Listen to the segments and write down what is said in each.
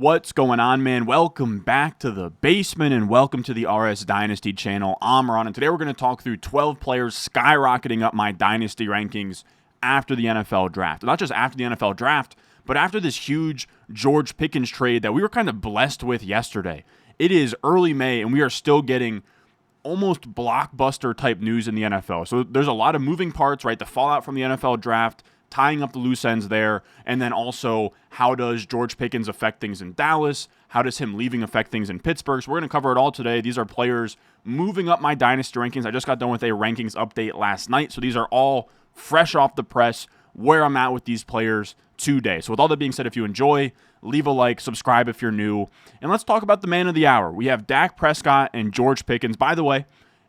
What's going on, man? Welcome back to the basement and welcome to the RS Dynasty channel. I'm Ron, and today we're going to talk through 12 players skyrocketing up my Dynasty rankings after the NFL draft. Not just after the NFL draft, but after this huge George Pickens trade that we were kind of blessed with yesterday. It is early May, and we are still getting almost blockbuster type news in the NFL. So there's a lot of moving parts, right? The fallout from the NFL draft, tying up the loose ends there, and then also how does George Pickens affect things in Dallas? How does him leaving affect things in Pittsburgh? So we're going to cover it all today. These are players moving up my Dynasty rankings. I just got done with a rankings update last night, so these are all fresh off the press where I'm at with these players today. So with all that being said, if you enjoy, leave a like, subscribe if you're new, and let's talk about the man of the hour. We have Dak Prescott and George Pickens. By the way,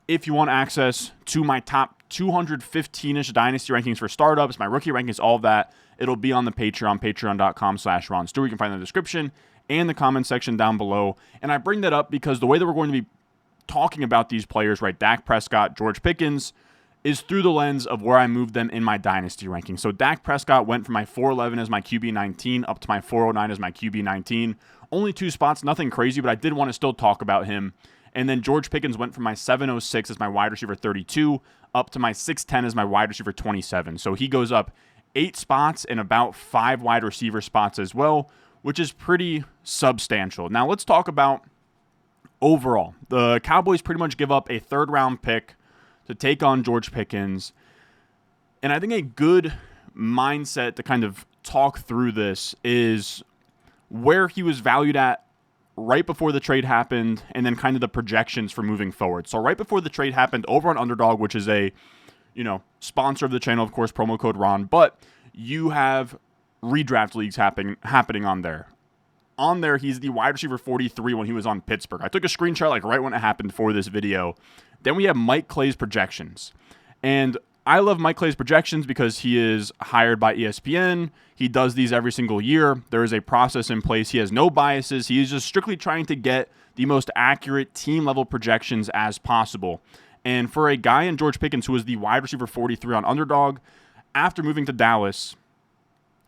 if you want access to my top 215-ish Dynasty rankings for startups, my rookie rankings, all of that, it'll be on the Patreon, patreon.com/Ron Stewart. You can find the description and the comment section down below. And I bring that up because the way that we're going to be talking about these players, right, Dak Prescott, George Pickens, is through the lens of where I moved them in my Dynasty ranking. So Dak Prescott went from my 411 as my QB19 up to my 409 as my QB19. Only 2 spots, nothing crazy, but I did want to still talk about him. And then George Pickens went from my 706 as my wide receiver 32 up to my 610 as my wide receiver 27. So he goes up 8 spots and about 5 wide receiver spots as well, which is pretty substantial. Now let's talk about overall. The Cowboys pretty much give up a 3rd round pick to take on George Pickens. And I think a good mindset to kind of talk through this is where he was valued at right before the trade happened, and then kind of the projections for moving forward. So right before the trade happened, over on Underdog, which is a, sponsor of the channel, of course, promo code Ron, but you have redraft leagues happening on there. On there, he's the wide receiver 43 when he was on Pittsburgh. I took a screenshot right when it happened for this video. Then we have Mike Clay's projections. And I love Mike Clay's projections because he is hired by ESPN. He does these every single year. There is a process in place. He has no biases. He is just strictly trying to get the most accurate team-level projections as possible. And for a guy in George Pickens, who was the wide receiver 43 on Underdog, after moving to Dallas,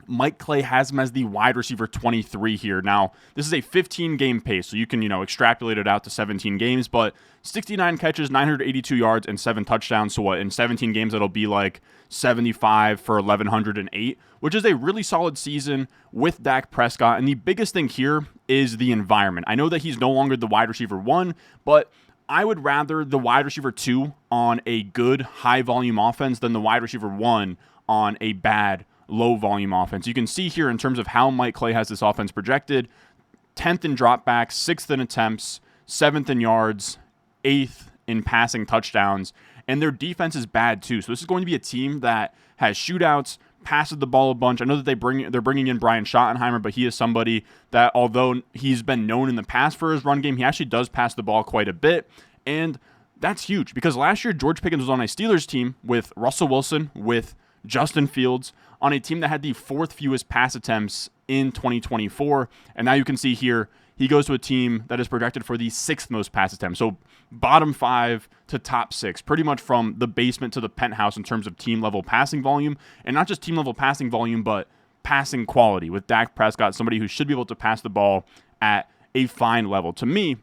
Mike Clay has him as the wide receiver 23 here. Now, this is a 15-game pace, so you can, extrapolate it out to 17 games, but 69 catches, 982 yards, and 7 touchdowns. So what, in 17 games, that'll be like 75 for 1,108, which is a really solid season with Dak Prescott. And the biggest thing here is the environment. I know that he's no longer the wide receiver 1, but I would rather the wide receiver 2 on a good, high-volume offense than the wide receiver 1 on a bad low-volume offense. You can see here in terms of how Mike Clay has this offense projected: 10th in dropbacks, 6th in attempts, 7th in yards, 8th in passing touchdowns, and their defense is bad too. So this is going to be a team that has shootouts, passes the ball a bunch. I know that they're bringing in Brian Schottenheimer, but he is somebody that, although he's been known in the past for his run game, he actually does pass the ball quite a bit, and that's huge because last year George Pickens was on a Steelers team with Russell Wilson, with Justin Fields, on a team that had the 4th fewest pass attempts in 2024. And now you can see here, he goes to a team that is projected for the 6th most pass attempts. So bottom 5 to top 6, pretty much from the basement to the penthouse in terms of team-level passing volume. And not just team-level passing volume, but passing quality with Dak Prescott, somebody who should be able to pass the ball at a fine level. To me,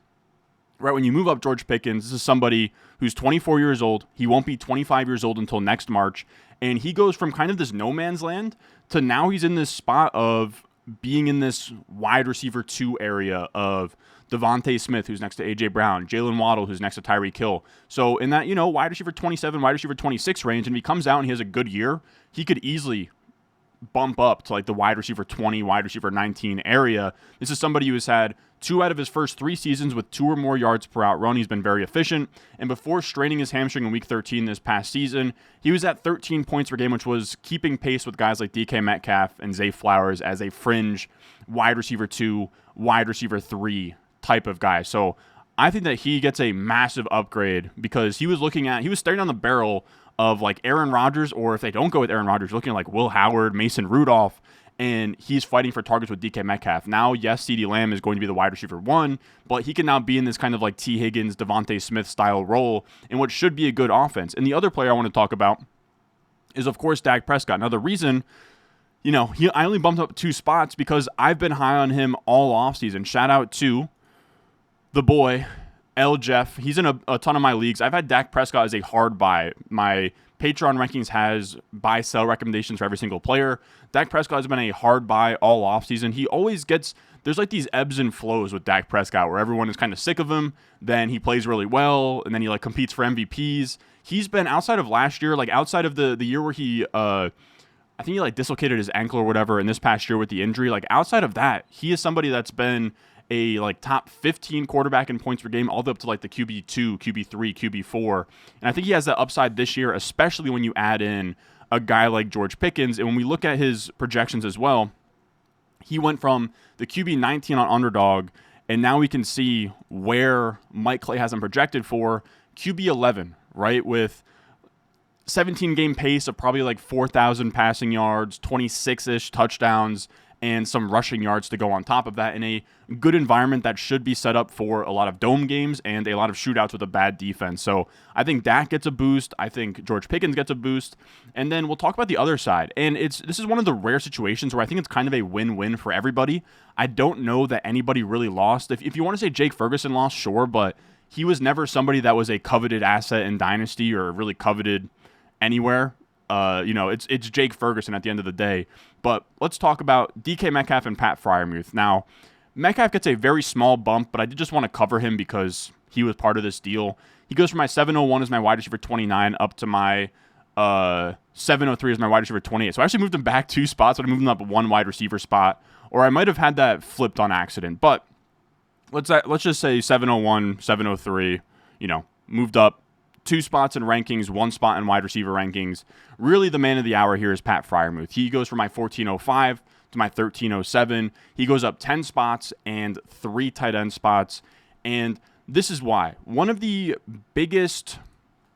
right, when you move up George Pickens, this is somebody who's 24 years old. He won't be 25 years old until next March. And he goes from kind of this no man's land to now he's in this spot of being in this wide receiver 2 area of Devontae Smith, who's next to A.J. Brown, Jalen Waddle, who's next to Tyreek Hill. So in that, wide receiver 27, wide receiver 26 range, and if he comes out and he has a good year, he could easily bump up to like the wide receiver 20, wide receiver 19 area. This is somebody who has had 2 out of his first 3 seasons with 2 or more yards per out run. He's been very efficient. And before straining his hamstring in week 13 this past season, he was at 13 points per game, which was keeping pace with guys like DK Metcalf and Zay Flowers as a fringe wide receiver 2, wide receiver 3 type of guy. So I think that he gets a massive upgrade because he was staring down the barrel of like Aaron Rodgers, or if they don't go with Aaron Rodgers, looking like Will Howard, Mason Rudolph, and he's fighting for targets with DK Metcalf. Now, yes, CeeDee Lamb is going to be the wide receiver 1, but he can now be in this kind of like T. Higgins, Devontae Smith style role in what should be a good offense. And the other player I want to talk about is, of course, Dak Prescott. Now, the reason I only bumped up 2 spots because I've been high on him all offseason. Shout out to the boy, L. Jeff. He's in a ton of my leagues. I've had Dak Prescott as a hard buy. My Patreon rankings has buy-sell recommendations for every single player. Dak Prescott has been a hard buy all offseason. He always gets – there's like these ebbs and flows with Dak Prescott where everyone is kind of sick of him. Then he plays really well, and then he like competes for MVPs. He's been outside of last year, like outside of the year where he I think he like dislocated his ankle or whatever in this past year with the injury. Like outside of that, he is somebody that's been a like top 15 quarterback in points per game all the way up to like the QB2, QB3, QB4. And I think he has that upside this year, especially when you add in a guy like George Pickens. And when we look at his projections as well, he went from the QB19 on Underdog, and now we can see where Mike Clay has him projected for QB11, right? With 17-game pace of probably like 4,000 passing yards, 26-ish touchdowns, and some rushing yards to go on top of that in a good environment that should be set up for a lot of dome games and a lot of shootouts with a bad defense. So I think Dak gets a boost. I think George Pickens gets a boost. And then we'll talk about the other side. And this is one of the rare situations where I think it's kind of a win-win for everybody. I don't know that anybody really lost. If you want to say Jake Ferguson lost, sure, but he was never somebody that was a coveted asset in Dynasty or really coveted anywhere. It's Jake Ferguson at the end of the day. But let's talk about DK Metcalf and Pat Freiermuth. Now, Metcalf gets a very small bump, but I did just want to cover him because he was part of this deal. He goes from my 701 as my wide receiver 29 up to my 703 as my wide receiver 28. So I actually moved him back 2 spots, but I moved him up 1 wide receiver spot, or I might have had that flipped on accident. But let's just say 701, 703, moved up 2 spots in rankings, 1 spot in wide receiver rankings. Really, the man of the hour here is Pat Freiermuth. He goes from my 1405 to my 1307. He goes up 10 spots and 3 tight end spots. And this is why. One of the biggest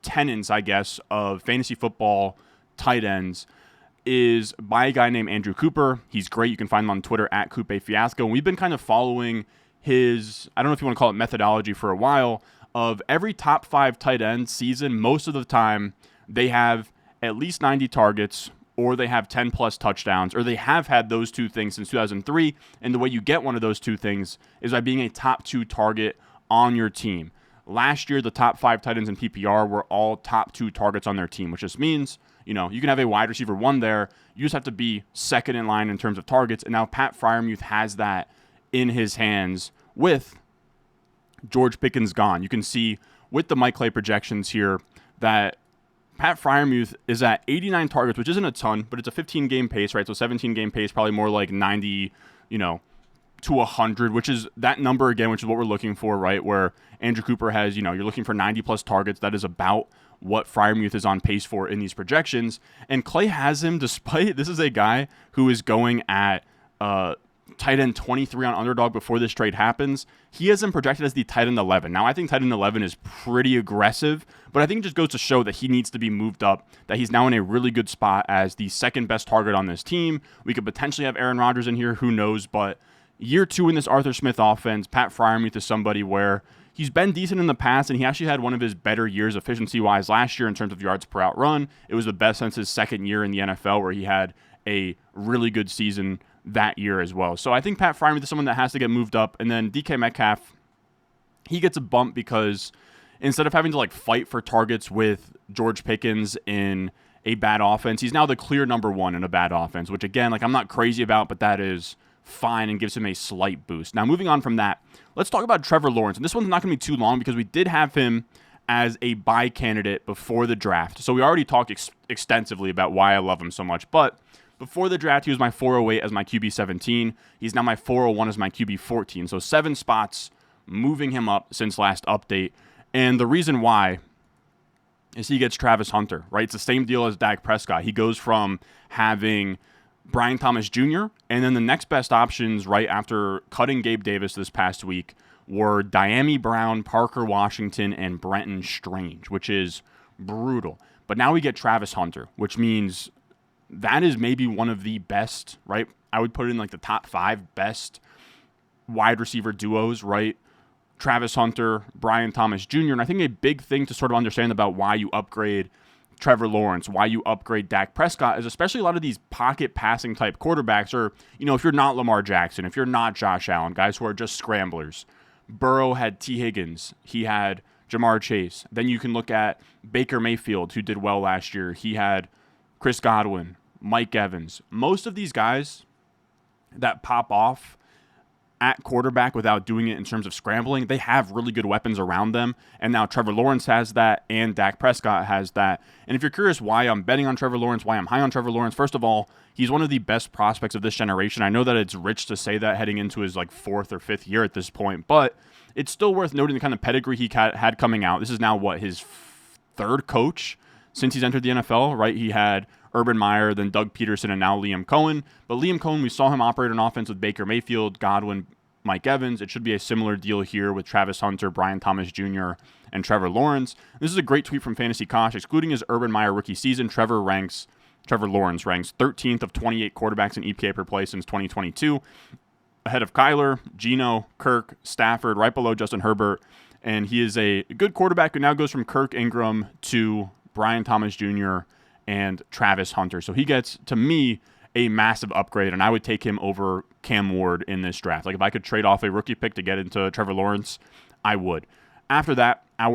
tenets, I guess, of fantasy football tight ends is by a guy named Andrew Cooper. He's great. You can find him on Twitter at Coupe Fiasco. And we've been kind of following his, I don't know if you want to call it methodology, for a while, of every top 5 tight end season. Most of the time, they have at least 90 targets, or they have 10 plus touchdowns, or they have had those 2 things since 2003. And the way you get one of those 2 things is by being a top 2 target on your team. Last year, the top 5 tight ends in PPR were all top 2 targets on their team, which just means, you can have a wide receiver 1 there. You just have to be second in line in terms of targets. And now Pat Freiermuth has that in his hands with George Pickens gone. You can see with the Mike Clay projections here that Pat Freiermuth is at 89 targets, which isn't a ton, but it's a 15-game pace, right? So 17-game pace, probably more like 90, to 100, which is that number again, which is what we're looking for, right? Where Andrew Cooper has, you're looking for 90-plus targets. That is about what Freiermuth is on pace for in these projections. And Clay has him, despite this is a guy who is going at tight end 23 on Underdog before this trade happens. He has him projected as the tight end 11. Now, I think tight end 11 is pretty aggressive, but I think it just goes to show that he needs to be moved up, that he's now in a really good spot as the second best target on this team. We could potentially have Aaron Rodgers in here, who knows, but year 2 in this Arthur Smith offense, Pat Freiermuth is somebody where he's been decent in the past, and he actually had one of his better years efficiency-wise last year in terms of yards per out run. It was the best since his second year in the NFL, where he had a really good season that year as well. So I think Pat Freiermuth is someone that has to get moved up. And then DK Metcalf, he gets a bump because instead of having to fight for targets with George Pickens in a bad offense, he's now the clear number 1 in a bad offense, which again, I'm not crazy about, but that is fine and gives him a slight boost. Now, moving on from that, let's talk about Trevor Lawrence. And this one's not going to be too long because we did have him as a buy candidate before the draft. So we already talked extensively about why I love him so much, but before the draft, he was my 408 as my QB17. He's now my 401 as my QB14. So 7 spots, moving him up since last update. And the reason why is he gets Travis Hunter, right? It's the same deal as Dak Prescott. He goes from having Brian Thomas Jr., and then the next best options right after cutting Gabe Davis this past week were Diami Brown, Parker Washington, and Brenton Strange, which is brutal. But now we get Travis Hunter, which means that is maybe one of the best, right? I would put it in the top 5 best wide receiver duos, right? Travis Hunter, Brian Thomas Jr. And I think a big thing to sort of understand about why you upgrade Trevor Lawrence, why you upgrade Dak Prescott, is especially a lot of these pocket passing type quarterbacks, or, if you're not Lamar Jackson, if you're not Josh Allen, guys who are just scramblers. Burrow had T. Higgins. He had Jamar Chase. Then you can look at Baker Mayfield, who did well last year. He had Chris Godwin, Mike Evans. Most of these guys that pop off at quarterback without doing it in terms of scrambling, they have really good weapons around them. And now Trevor Lawrence has that, and Dak Prescott has that. And if you're curious why I'm betting on Trevor Lawrence, why I'm high on Trevor Lawrence, first of all, he's one of the best prospects of this generation. I know that it's rich to say that heading into his fourth or fifth year at this point, but it's still worth noting the kind of pedigree he had coming out. This is now his third coach since he's entered the NFL, right? He had Urban Meyer, then Doug Peterson, and now Liam Cohen. But Liam Cohen, we saw him operate an offense with Baker Mayfield, Godwin, Mike Evans. It should be a similar deal here with Travis Hunter, Brian Thomas Jr., and Trevor Lawrence. This is a great tweet from Fantasy Kosh. Excluding his Urban Meyer rookie season, Trevor Lawrence ranks 13th of 28 quarterbacks in EPA per play since 2022, ahead of Kyler, Geno, Kirk, Stafford, right below Justin Herbert. And he is a good quarterback who now goes from Kirk Ingram to Brian Thomas Jr. and Travis Hunter. So he gets, to me, a massive upgrade, and I would take him over Cam Ward in this draft. If I could trade off a rookie pick to get into Trevor Lawrence, I would. After that, I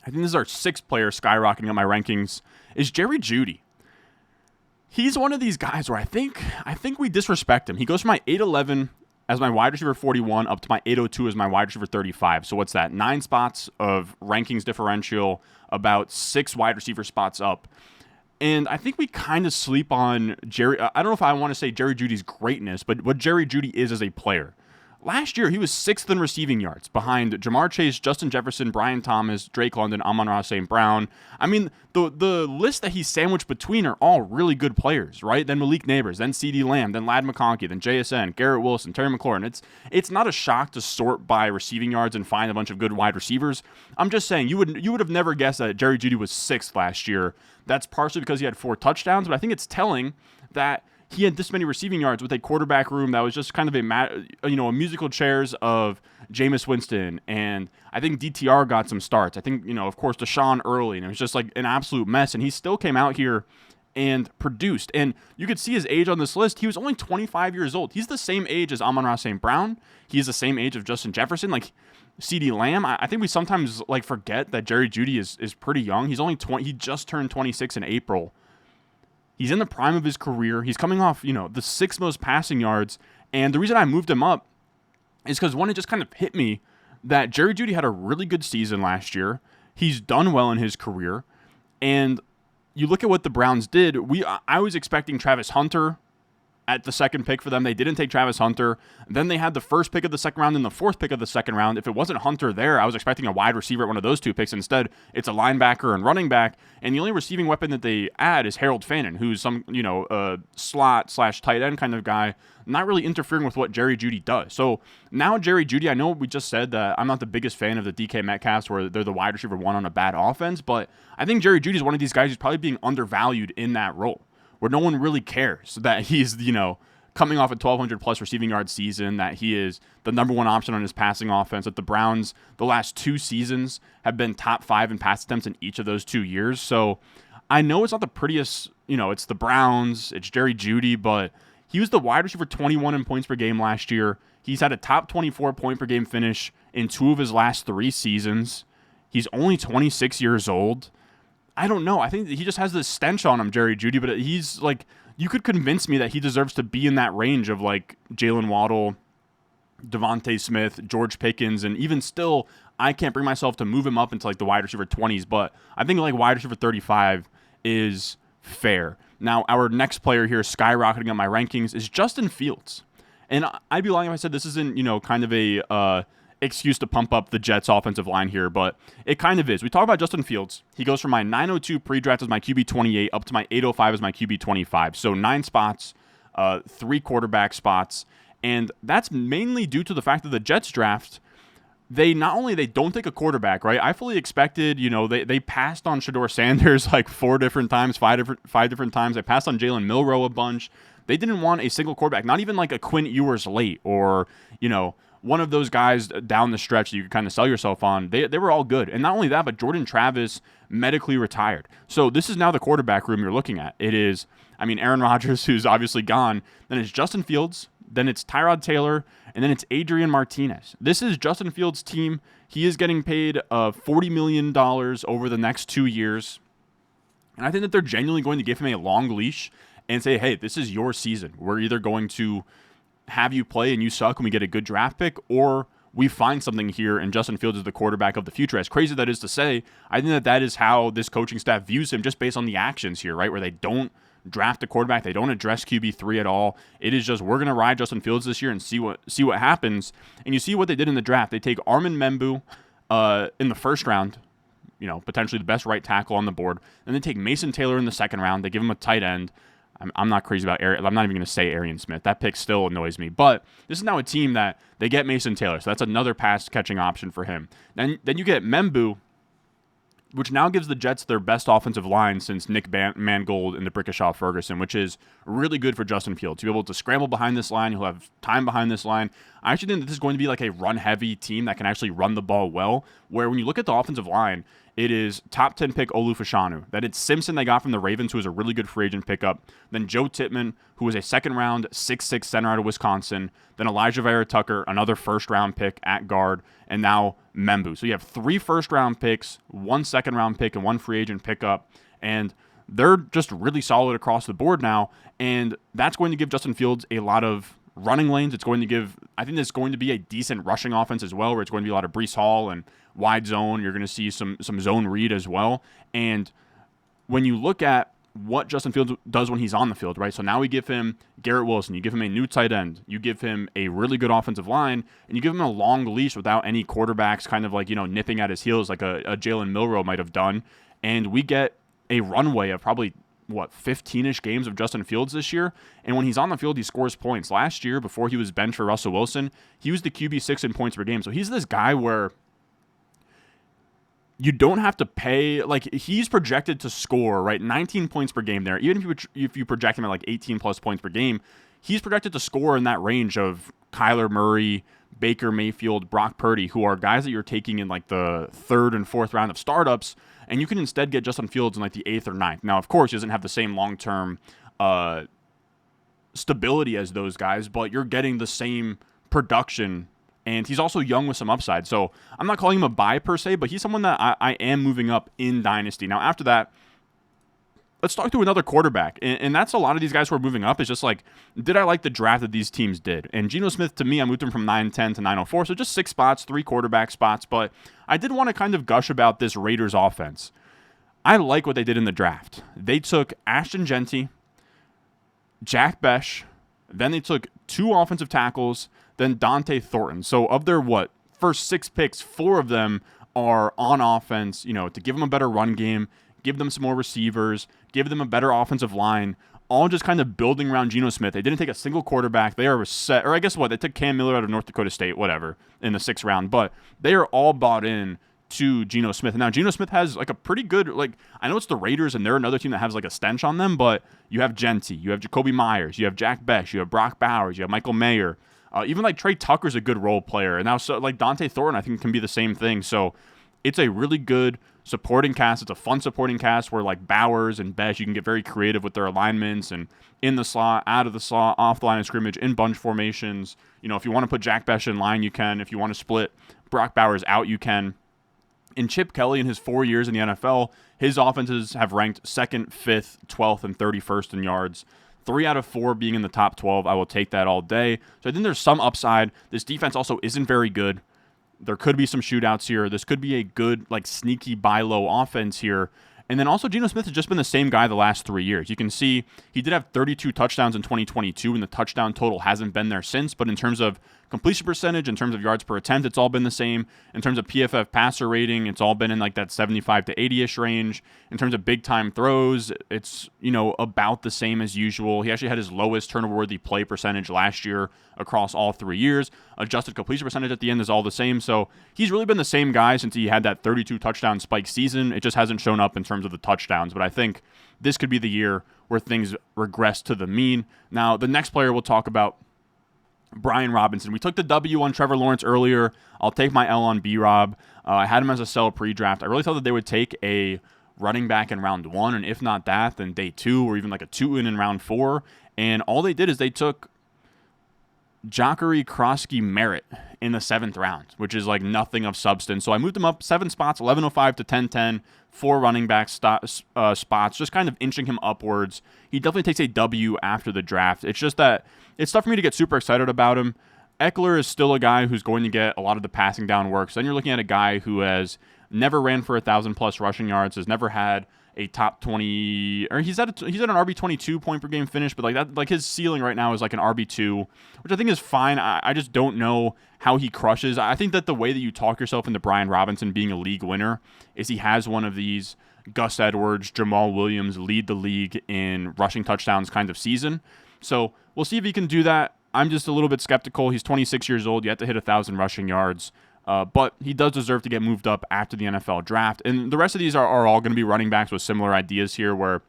think this is our sixth player skyrocketing up my rankings, is Jerry Jeudy. He's one of these guys where I think we disrespect him. He goes from my 8'11 as my wide receiver 41 up to my 802 as my wide receiver 35. So what's that? 9 spots of rankings differential, about 6 wide receiver spots up. And I think we kind of sleep on Jerry. I don't know if I want to say Jerry Jeudy's greatness, but what Jerry Jeudy is as a player. Last year, he was 6th in receiving yards behind Jamar Chase, Justin Jefferson, Brian Thomas, Drake London, Amon-Ra St. Brown. I mean, the list that he's sandwiched between are all really good players, right? Then Malik Neighbors, then CeeDee Lamb, then Ladd McConkey, then JSN, Garrett Wilson, Terry McLaurin. It's not a shock to sort by receiving yards and find a bunch of good wide receivers. I'm just saying, you would have never guessed that Jerry Jeudy was 6th last year. That's partially because he had 4 touchdowns, but I think it's telling that he had this many receiving yards with a quarterback room that was just kind of a musical chairs of Jameis Winston, and I think DTR got some starts. I think, of course, Deshaun early, and it was just an absolute mess, and he still came out here and produced. And you could see his age on this list. He was only 25 years old. He's the same age as Amon-Ra St. Brown. He's the same age of Justin Jefferson. CeeDee Lamb, I think we sometimes forget that Jerry Jeudy is pretty young. He's only 20. He just turned 26 in April. He's in the prime of his career. He's coming off, the 6th most passing yards. And the reason I moved him up is because, one, it just kind of hit me that Jerry Jeudy had a really good season last year. He's done well in his career. And you look at what the Browns did. I was expecting Travis Hunter at the second pick for them. They didn't take Travis Hunter. Then they had the first pick of the second round and the 4th pick of the second round. If it wasn't Hunter there, I was expecting a wide receiver at one of those 2 picks. Instead, it's a linebacker and running back. And the only receiving weapon that they add is Harold Fannin, who's some, slot/tight end kind of guy, not really interfering with what Jerry Jeudy does. So now Jerry Jeudy, I know we just said that I'm not the biggest fan of the DK Metcalfs where they're the wide receiver 1 on a bad offense, but I think Jerry Jeudy is one of these guys who's probably being undervalued in that role, where no one really cares that he's, coming off a 1,200-plus receiving yard season, that he is the number 1 option on his passing offense, that the Browns, the last 2 seasons, have been top 5 in pass attempts in each of those 2 years. So I know it's not the prettiest, it's the Browns, it's Jerry Jeudy, but he was the wide receiver 21 in points per game last year. He's had a top 24 point per game finish in 2 of his last 3 seasons. He's only 26 years old. I don't know. I think he just has this stench on him, Jerry Jeudy, but he's you could convince me that he deserves to be in that range of Jalen Waddle, Devontae Smith, George Pickens, and even still, I can't bring myself to move him up into the wide receiver 20s, but I think wide receiver 35 is fair. Now, our next player here skyrocketing up my rankings is Justin Fields. And I'd be lying if I said this isn't, kind of a excuse to pump up the Jets offensive line here, but it kind of is. We talk about Justin Fields. He goes from my 902 pre-draft as my QB 28 up to my 805 as my QB 25. So 9 spots, 3 quarterback spots. And that's mainly due to the fact that the Jets draft, they don't take a quarterback, right? I fully expected, they passed on Shedeur Sanders 4 different times, 5 different times. They passed on Jalen Milroe a bunch. They didn't want a single quarterback, not even a Quinn Ewers late or one of those guys down the stretch that you could kind of sell yourself on. They were all good. And not only that, but Jordan Travis medically retired. So this is now the quarterback room you're looking at. It is, Aaron Rodgers, who's obviously gone. Then it's Justin Fields. Then it's Tyrod Taylor. And then it's Adrian Martinez. This is Justin Fields' team. He is getting paid $40 million over the next 2 years. And I think that they're genuinely going to give him a long leash and say, hey, this is your season. We're either going to have you play and you suck and we get a good draft pick, or we find something here and Justin Fields is the quarterback of the future. As crazy that is to say, I think that is how this coaching staff views him, just based on the actions here, right? Where they don't draft a quarterback, they don't address QB3 at all. It is just, we're going to ride Justin Fields this year and see what happens. And you see what they did in the draft. They take Armin Membu in the first round, potentially the best right tackle on the board. Then they take Mason Taylor in the second round. They give him a tight end. I'm not crazy about Arian. I'm not even going to say Arian Smith. That pick still annoys me. But this is now a team that they get Mason Taylor, so that's another pass-catching option for him. Then you get Membu, which now gives the Jets their best offensive line since Nick Mangold and the Brickashaw Ferguson, which is really good for Justin Fields. To be able to scramble behind this line, he'll have time behind this line. I actually think that this is going to be like a run-heavy team that can actually run the ball well, where when you look at the offensive line, it is top 10 pick Olu Fashanu. That it's Simpson they got from the Ravens, who is a really good free agent pickup. Then Joe Tippmann, who was a second-round 6'6" center out of Wisconsin. Then Elijah Vera Tucker, another first-round pick at guard. And now Membu. So you have 3 first-round picks, 1 second-round pick, and 1 free agent pickup. And they're just really solid across the board now. And that's going to give Justin Fields a lot of running lanes. It's going to give, I think there's going to be a decent rushing offense as well, where it's going to be a lot of Breece Hall and wide zone. You're going to see some zone read as well. And when you look at what Justin Fields does when he's on the field, right? So now we give him Garrett Wilson. You give him a new tight end. You give him a really good offensive line, and you give him a long leash without any quarterbacks kind of like, nipping at his heels like a Jalen Milroe might have done. And we get a runway of probably 15-ish games of Justin Fields this year. And when he's on the field, he scores points. Last year, before he was benched for Russell Wilson, he was the QB6 in points per game. So he's this guy where you don't have to pay, like, he's projected to score, right, 19 points per game there. Even if you project him at like 18 plus points per game, he's projected to score in that range of Kyler Murray, Baker Mayfield, Brock Purdy, who are guys that you're taking in like the 3rd and 4th round of startups, and you can instead get Justin Fields in like the 8th or 9th. Now, of course, he doesn't have the same long-term stability as those guys, but you're getting the same production. And he's also young with some upside. So I'm not calling him a buy per se, but he's someone that I am moving up in Dynasty. Now, after that, let's talk through another quarterback. And that's a lot of these guys who are moving up. Is just like, did I like the draft that these teams did? And Geno Smith, to me, I moved him from 910 to 904. So just 6 spots, 3 quarterback spots. But I did want to kind of gush about this Raiders offense. I like what they did in the draft. They took Ashton Genty, Jack Besh, then they took 2 offensive tackles, then Dante Thornton. So of their, first 6 picks, 4 of them are on offense, to give them a better run game, give them some more receivers, give them a better offensive line, all just kind of building around Geno Smith. They didn't take a single quarterback. They are set, or I guess they took Cam Miller out of North Dakota State, whatever, in the 6th round, but they are all bought in to Geno Smith. Now, Geno Smith has like a pretty good, I know it's the Raiders and they're another team that has like a stench on them, but you have Genty, you have Jacoby Myers, you have Jack Besh, you have Brock Bowers, you have Michael Mayer. Even like Trey Tucker's a good role player. And now so like Dante Thornton, I think, can be the same thing. So it's a really good supporting cast. It's a fun supporting cast where like Bowers and Besh, you can get very creative with their alignments and in the slot, out of the slot, off the line of scrimmage, in bunch formations. If you want to put Jack Besh in line, you can. If you want to split Brock Bowers out, you can. In Chip Kelly, in his 4 years in the NFL, his offenses have ranked 2nd, 5th, 12th, and 31st in yards. 3 out of 4 being in the top 12. I will take that all day. So I think there's some upside. This defense also isn't very good. There could be some shootouts here. This could be a good, sneaky buy low offense here. And then also Geno Smith has just been the same guy the last 3 years. You can see he did have 32 touchdowns in 2022, and the touchdown total hasn't been there since. But in terms of completion percentage, in terms of yards per attempt, it's all been the same. In terms of PFF passer rating, it's all been in that 75 to 80-ish range. In terms of big-time throws, it's, about the same as usual. He actually had his lowest turnover-worthy play percentage last year across all 3 years. Adjusted completion percentage at the end is all the same. So he's really been the same guy since he had that 32 touchdown spike season. It just hasn't shown up in terms of the touchdowns. But I think this could be the year where things regress to the mean. Now, the next player we'll talk about Brian Robinson. We took the W on Trevor Lawrence earlier. I'll take my L on B-Rob. I had him as a sell pre-draft. I really thought that they would take a running back in round 1, and if not that, then day 2 or even like a 2 in round 4. And all they did is they took Jacare Krosky Merritt in the 7th round, which is like nothing of substance. So I moved him up 7 spots, 1105 to 1010, 4 running back spots, just kind of inching him upwards. He definitely takes a W after the draft. It's just that it's tough for me to get super excited about him. Eckler is still a guy who's going to get a lot of the passing down work. So then you're looking at a guy who has never ran for 1,000+ rushing yards, has never had a top 20, or he's at an RB22 point per game finish, but like that, like his ceiling right now is like an RB2, which I think is fine. I just don't know how he crushes. I think that the way that you talk yourself into Brian Robinson being a league winner is he has one of these Gus Edwards, Jamal Williams lead the league in rushing touchdowns kind of season. So we'll see if he can do that. I'm just a little bit skeptical. He's 26 years old, yet to hit 1,000 rushing yards. But he does deserve to get moved up after the NFL draft. And the rest of these are all going to be running backs with similar ideas here where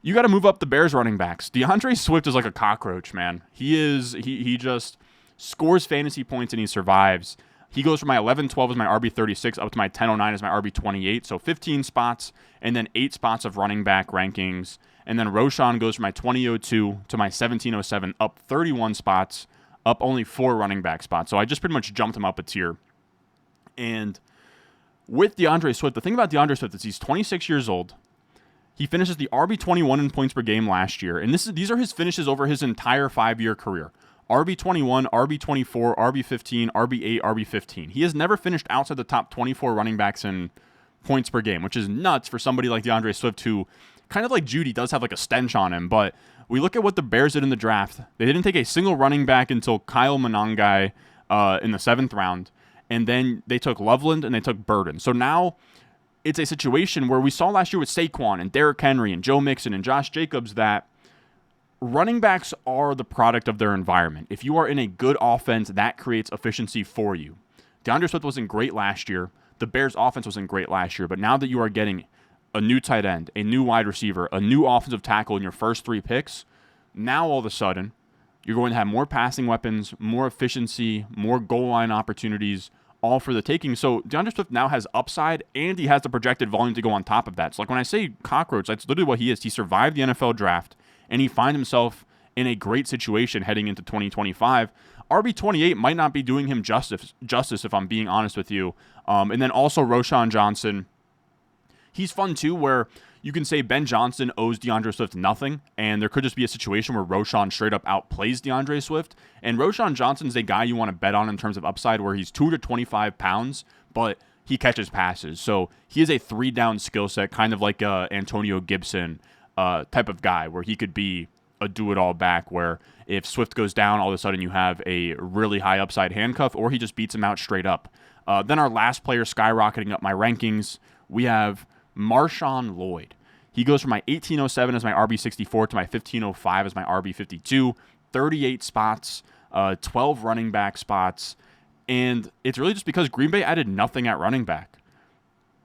you got to move up the Bears running backs. DeAndre Swift is like a cockroach, man. He just scores fantasy points and he survives. He goes from my 11-12 as my RB36 up to my 10-09 as my RB28. So 15 spots and then 8 spots of running back rankings. And then Roschon goes from my 20-02 to my 17-07, up 31 spots, up only 4 running back spots. So I just pretty much jumped him up a tier. And with DeAndre Swift, the thing about DeAndre Swift is he's 26 years old. He finishes the RB21 in points per game last year. And these are his finishes over his entire 5-year career. RB21, RB24, RB15, RB8, RB15. He has never finished outside the top 24 running backs in points per game, which is nuts for somebody like DeAndre Swift who, kind of like Jeudy, does have like a stench on him. But we look at what the Bears did in the draft. They didn't take a single running back until Kyle Monangai in the 7th round. And then they took Loveland and they took Burden. So now it's a situation where we saw last year with Saquon and Derrick Henry and Joe Mixon and Josh Jacobs that running backs are the product of their environment. If you are in a good offense, that creates efficiency for you. DeAndre Swift wasn't great last year. The Bears' offense wasn't great last year. But now that you are getting a new tight end, a new wide receiver, a new offensive tackle in your first 3 picks, now all of a sudden you're going to have more passing weapons, more efficiency, more goal line opportunities, all for the taking. So DeAndre Swift now has upside, and he has the projected volume to go on top of that. So like when I say cockroach, that's literally what he is. He survived the NFL draft, and he finds himself in a great situation heading into 2025. RB28 might not be doing him justice if I'm being honest with you. And then also Roschon Johnson. He's fun too, where you can say Ben Johnson owes DeAndre Swift nothing, and there could just be a situation where Roschon straight up outplays DeAndre Swift. And Roschon Johnson's a guy you want to bet on in terms of upside, where he's 225 pounds, but he catches passes. So he is a 3-down skill set, kind of like a Antonio Gibson type of guy, where he could be a do-it-all back, where if Swift goes down, all of a sudden you have a really high upside handcuff, or he just beats him out straight up. Then our last player skyrocketing up my rankings, we have Marshawn Lloyd. He goes from my 1807 as my RB64 to my 1505 as my RB52, 38 spots, 12 running back spots, and it's really just because Green Bay added nothing at running back.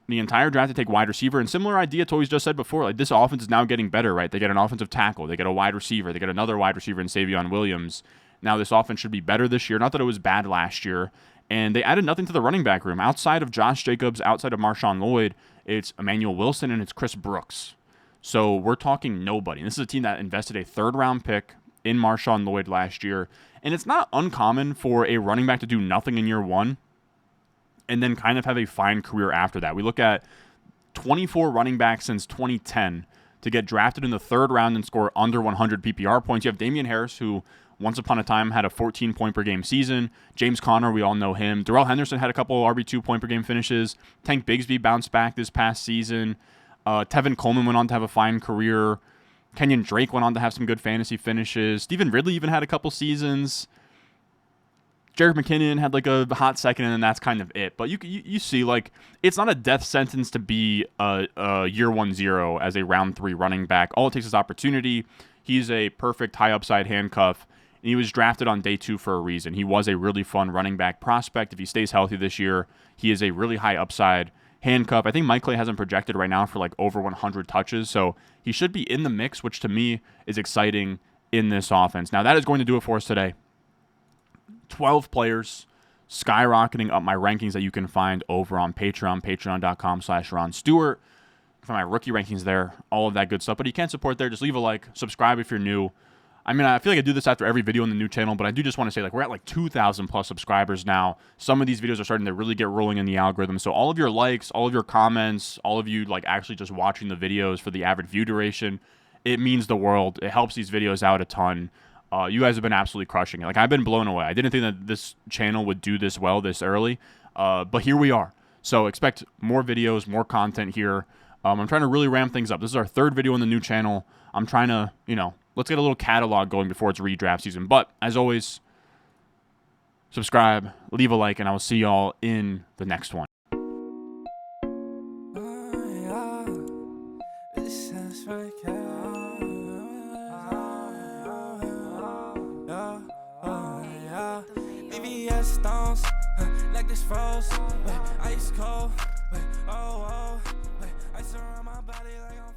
The entire draft to take wide receiver, and similar idea to what we just said before, like this offense is now getting better, right? They get an offensive tackle, they get a wide receiver, they get another wide receiver in Savion Williams. Now this offense should be better this year, not that it was bad last year, and they added nothing to the running back room. Outside of Josh Jacobs, outside of Marshawn Lloyd, it's Emmanuel Wilson and it's Chris Brooks. So we're talking nobody. And this is a team that invested a 3rd-round pick in Marshawn Lloyd last year. And it's not uncommon for a running back to do nothing in year 1 and then kind of have a fine career after that. We look at 24 running backs since 2010 to get drafted in the 3rd round and score under 100 PPR points. You have Damian Harris, who once upon a time had a 14-point-per-game season. James Conner, we all know him. Darrell Henderson had a couple of RB2 point-per-game finishes. Tank Bigsby bounced back this past season. Tevin Coleman went on to have a fine career. Kenyon Drake went on to have some good fantasy finishes. Stephen Ridley even had a couple seasons. Jerick McKinnon had like a hot second, and then that's kind of it. But you see, like, it's not a death sentence to be a year 1-0 as a round 3 running back. All it takes is opportunity. He's a perfect high upside handcuff. And he was drafted on day 2 for a reason. He was a really fun running back prospect. If he stays healthy this year, he is a really high upside handcuff. I think Mike Clay has him projected right now for like over 100 touches. So he should be in the mix, which to me is exciting in this offense. Now that is going to do it for us today. 12 players skyrocketing up my rankings that you can find over on Patreon, patreon.com/Ron Stewart. For my rookie rankings there, all of that good stuff. But you can support there. Just leave a like, subscribe if you're new. I mean, I feel like I do this after every video on the new channel, but I do just want to say, like, we're at like 2,000 plus subscribers now. Some of these videos are starting to really get rolling in the algorithm. So all of your likes, all of your comments, all of you like actually just watching the videos for the average view duration, it means the world. It helps these videos out a ton. You guys have been absolutely crushing it. Like, I've been blown away. I didn't think that this channel would do this well this early, but here we are. So expect more videos, more content here. I'm trying to really ramp things up. This is our third video on the new channel. I'm trying to, let's get a little catalog going before it's redraft season. But as always, subscribe, leave a like, and I will see y'all in the next one. Stones, like this froze, ice cold, ice around my body like I'm